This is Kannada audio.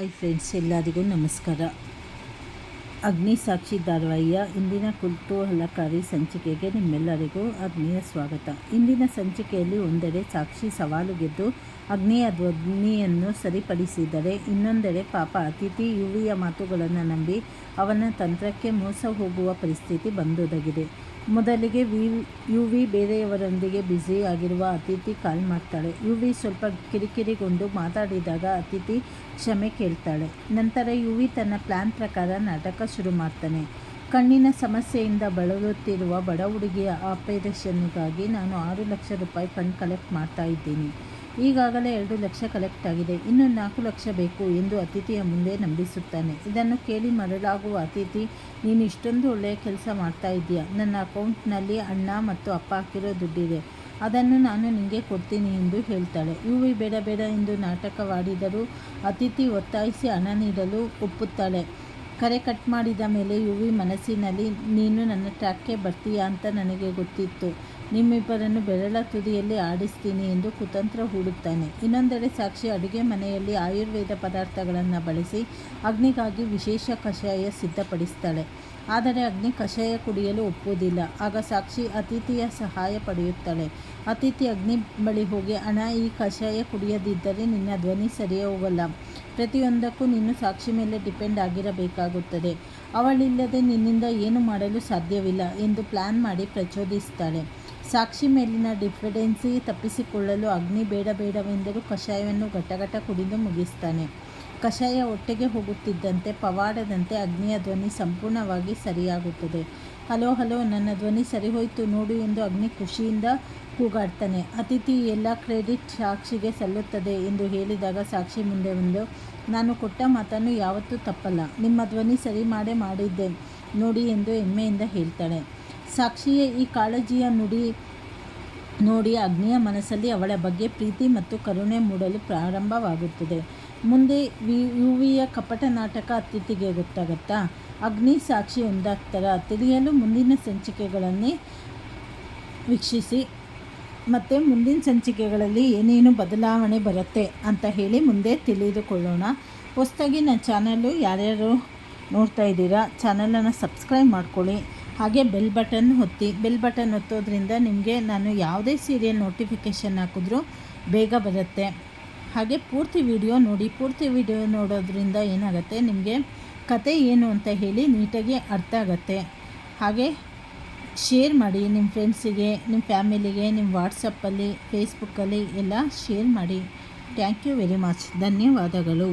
ಹಾಯ್ ಫ್ರೆಂಡ್ಸ್, ಎಲ್ಲರಿಗೂ ನಮಸ್ಕಾರ. ಅಗ್ನಿ ಸಾಕ್ಷಿ ಧಾರಾವಾಹಿಯ ಇಂದಿನ ಕುತೂಹಲಕಾರಿ ಸಂಚಿಕೆಗೆ ನಿಮ್ಮೆಲ್ಲರಿಗೂ ಆತ್ಮೀಯ ಸ್ವಾಗತ. ಇಂದಿನ ಸಂಚಿಕೆಯಲ್ಲಿ ಒಂದೆಡೆ ಸಾಕ್ಷಿ ಸವಾಲು ಗೆದ್ದು ಅಗ್ನಿಯ ಧ್ವನಿಯನ್ನು ಸರಿಪಡಿಸಿದರೆ, ಇನ್ನೊಂದೆಡೆ ಪಾಪ ಅತಿಥಿ ಯುವಿಯ ಮಾತುಗಳನ್ನು ನಂಬಿ ಅವನ ತಂತ್ರಕ್ಕೆ ಮೋಸ ಹೋಗುವ ಪರಿಸ್ಥಿತಿ ಬಂದೊದಗಿದೆ. ಮೊದಲಿಗೆ ಯುವಿ ಬೇರೆಯವರೊಂದಿಗೆ ಬ್ಯುಸಿ ಆಗಿರುವ ಅತಿಥಿ ಕಾಲ್ ಮಾಡ್ತಾಳೆ. ಯುವಿ ಸ್ವಲ್ಪ ಕಿರಿಕಿರಿಗೊಂಡು ಮಾತಾಡಿದಾಗ ಅತಿಥಿ ಕ್ಷಮೆ ಕೇಳ್ತಾಳೆ. ನಂತರ ಯುವಿ ತನ್ನ ಪ್ಲ್ಯಾನ್ ಪ್ರಕಾರ ನಾಟಕ ಶುರು ಮಾಡ್ತಾನೆ. ಕಣ್ಣಿನ ಸಮಸ್ಯೆಯಿಂದ ಬಳಲುತ್ತಿರುವ ಬಡ ಹುಡುಗಿಯ ಆಪರೇಷನ್ನಿಗಾಗಿ ನಾನು 6 ಲಕ್ಷ ರೂಪಾಯಿ ಫಂಡ್ ಕಲೆಕ್ಟ್ ಮಾಡ್ತಾ ಇದ್ದೀನಿ. ಈಗಾಗಲೇ 2 ಲಕ್ಷ ಕಲೆಕ್ಟ್ ಆಗಿದೆ, ಇನ್ನು 4 ಲಕ್ಷ ಬೇಕು ಎಂದು ಅತಿಥಿಯ ಮುಂದೆ ನಂಬಿಸುತ್ತಾನೆ. ಇದನ್ನು ಕೇಳಿ ಮರಳಾಗುವ ಅತಿಥಿ, ನೀನು ಇಷ್ಟೊಂದು ಒಳ್ಳೆಯ ಕೆಲಸ ಮಾಡ್ತಾ ಇದ್ದೀಯಾ, ನನ್ನ ಅಕೌಂಟ್ನಲ್ಲಿ ಅಣ್ಣ ಮತ್ತು ಅಪ್ಪ ಹಾಕಿರೋ ದುಡ್ಡಿದೆ, ಅದನ್ನು ನಾನು ನಿನಗೆ ಕೊಡ್ತೀನಿ ಎಂದು ಹೇಳ್ತಾಳೆ. ಯುವಿ ಬೇಡ ಎಂದು ನಾಟಕವಾಡಿದರೂ ಅತಿಥಿ ಒತ್ತಾಯಿಸಿ ಹಣ ನೀಡಲು ಒಪ್ಪುತ್ತಾಳೆ. ಕರೆ ಕಟ್ ಮಾಡಿದ ಮೇಲೆ ಯುವಿ ಮನಸ್ಸಿನಲ್ಲಿ, ನೀನು ನನ್ನ ಟ್ರ್ಯಾಕ್ಗೆ ಬರ್ತೀಯಾ ಅಂತ ನನಗೆ ಗೊತ್ತಿತ್ತು, ನಿಮ್ಮಿಬ್ಬರನ್ನು ಬೆರಳ ತುದಿಯಲ್ಲಿ ಆಡಿಸ್ತೀನಿ ಎಂದು ಕುತಂತ್ರ ಹೂಡುತ್ತಾನೆ. ಇನ್ನೊಂದೆಡೆ ಸಾಕ್ಷಿ ಅಡುಗೆ ಮನೆಯಲ್ಲಿ ಆಯುರ್ವೇದ ಪದಾರ್ಥಗಳನ್ನು ಬಳಸಿ ಅಗ್ನಿಗಾಗಿ ವಿಶೇಷ ಕಷಾಯ ಸಿದ್ಧಪಡಿಸ್ತಾಳೆ. ಆದರೆ ಅಗ್ನಿ ಕಷಾಯ ಕುಡಿಯಲು ಒಪ್ಪುವುದಿಲ್ಲ. ಆಗ ಸಾಕ್ಷಿ ಅತಿಥಿಯ ಸಹಾಯ ಪಡೆಯುತ್ತಾಳೆ. ಅತಿಥಿ ಅಗ್ನಿ ಬಳಿ ಹೋಗಿ, ಅಣ್ಣ, ಈ ಕಷಾಯ ಕುಡಿಯದಿದ್ದರೆ ನಿನ್ನ ಧ್ವನಿ ಸರಿ ಹೋಗಲ್ಲ, ಪ್ರತಿಯೊಂದಕ್ಕೂ ನೀನು ಸಾಕ್ಷಿ ಮೇಲೆ ಡಿಪೆಂಡ್ ಆಗಿರಬೇಕಾಗುತ್ತದೆ, ಅವಳಿಲ್ಲದೆ ನಿನ್ನಿಂದ ಏನು ಮಾಡಲು ಸಾಧ್ಯವಿಲ್ಲ ಎಂದು ಪ್ಲ್ಯಾನ್ ಮಾಡಿ ಪ್ರಚೋದಿಸ್ತಾಳೆ. ಸಾಕ್ಷಿ ಮೇಲಿನ ಡಿಪೆಂಡೆನ್ಸಿ ತಪ್ಪಿಸಿಕೊಳ್ಳಲು ಅಗ್ನಿ ಬೇಡವೆಂದರೂ ಕಷಾಯವನ್ನು ಘಟ ಕುಡಿದು ಮುಗಿಸ್ತಾನೆ. ಕಷಾಯ ಹೊಟ್ಟೆಗೆ ಹೋಗುತ್ತಿದ್ದಂತೆ ಪವಾಡದಂತೆ ಅಗ್ನಿಯ ಧ್ವನಿ ಸಂಪೂರ್ಣವಾಗಿ ಸರಿಯಾಗುತ್ತದೆ. ಹಲೋ, ನನ್ನ ಧ್ವನಿ ಸರಿ ಹೋಯಿತು ನೋಡು ಎಂದು ಅಗ್ನಿ ಖುಷಿಯಿಂದ ಕೂಗಾಡ್ತಾನೆ. ಅತಿಥಿ, ಎಲ್ಲ ಕ್ರೆಡಿಟ್ ಸಾಕ್ಷಿಗೆ ಸಲ್ಲುತ್ತದೆ ಎಂದು ಹೇಳಿದಾಗ ಸಾಕ್ಷಿ ಮುಂದೆ ಬಂದು, ನಾನು ಕೊಟ್ಟ ಮಾತನ್ನು ಯಾವತ್ತೂ ತಪ್ಪಲ್ಲ, ನಿಮ್ಮ ಧ್ವನಿ ಸರಿ ಮಾಡಿದ್ದೆ ನೋಡಿ ಎಂದು ಹೆಮ್ಮೆಯಿಂದ ಹೇಳ್ತಾಳೆ. ಸಾಕ್ಷಿಯ ಈ ಕಾಳಜಿಯ ನುಡಿ ನೋಡಿ ಅಗ್ನಿಯ ಮನಸ್ಸಲ್ಲಿ ಅವಳ ಬಗ್ಗೆ ಪ್ರೀತಿ ಮತ್ತು ಕರುಣೆ ಮೂಡಲು ಪ್ರಾರಂಭವಾಗುತ್ತದೆ. ಮುಂದೆ ಯುವಿಯ ಕಪಟ ನಾಟಕ ಅತಿಥಿಗೆ ಗೊತ್ತಾಗುತ್ತಾ? ಅಗ್ನಿ ಸಾಕ್ಷಿ ಒಂದಾಗ್ತಾರ? ತಿಳಿಯಲು ಮುಂದಿನ ಸಂಚಿಕೆಗಳಲ್ಲಿ ವೀಕ್ಷಿಸಿ. ಮತ್ತು ಮುಂದಿನ ಸಂಚಿಕೆಗಳಲ್ಲಿ ಏನೇನು ಬದಲಾವಣೆ ಬರುತ್ತೆ ಅಂತ ಹೇಳಿ ಮುಂದೆ ತಿಳಿದುಕೊಳ್ಳೋಣ. ಹೊಸದಾಗಿ ನನ್ನ ಚಾನಲ್ಲು ಯಾರ್ಯಾರು ನೋಡ್ತಾ ಇದ್ದೀರಾ, ಚಾನಲನ್ನು ಸಬ್ಸ್ಕ್ರೈಬ್ ಮಾಡ್ಕೊಳ್ಳಿ. ಹಾಗೆ ಬೆಲ್ ಬಟನ್ ಒತ್ತೋದ್ರಿಂದ ನಿಮಗೆ ನಾನು ಯಾವುದೇ ಸೀರಿಯಲ್ ನೋಟಿಫಿಕೇಷನ್ ಹಾಕಿದ್ರೂ ಬೇಗ ಬರುತ್ತೆ. ಹಾಗೆ ಪೂರ್ತಿ ವಿಡಿಯೋ ನೋಡೋದ್ರಿಂದ ಏನಾಗುತ್ತೆ, ನಿಮಗೆ ಕತೆ ಏನು ಅಂತ ಹೇಳಿ ನೀಟಾಗಿ ಅರ್ಥ ಆಗುತ್ತೆ. ಹಾಗೆ ಶೇರ್ ಮಾಡಿ ನಿಮ್ಮ ಫ್ರೆಂಡ್ಸಿಗೆ, ನಿಮ್ಮ ಫ್ಯಾಮಿಲಿಗೆ, ನಿಮ್ಮ ವಾಟ್ಸಪ್ಪಲ್ಲಿ, ಫೇಸ್ಬುಕ್ಕಲ್ಲಿ ಎಲ್ಲ ಶೇರ್ ಮಾಡಿ. Thank you very much. ಧನ್ಯವಾದಗಳು.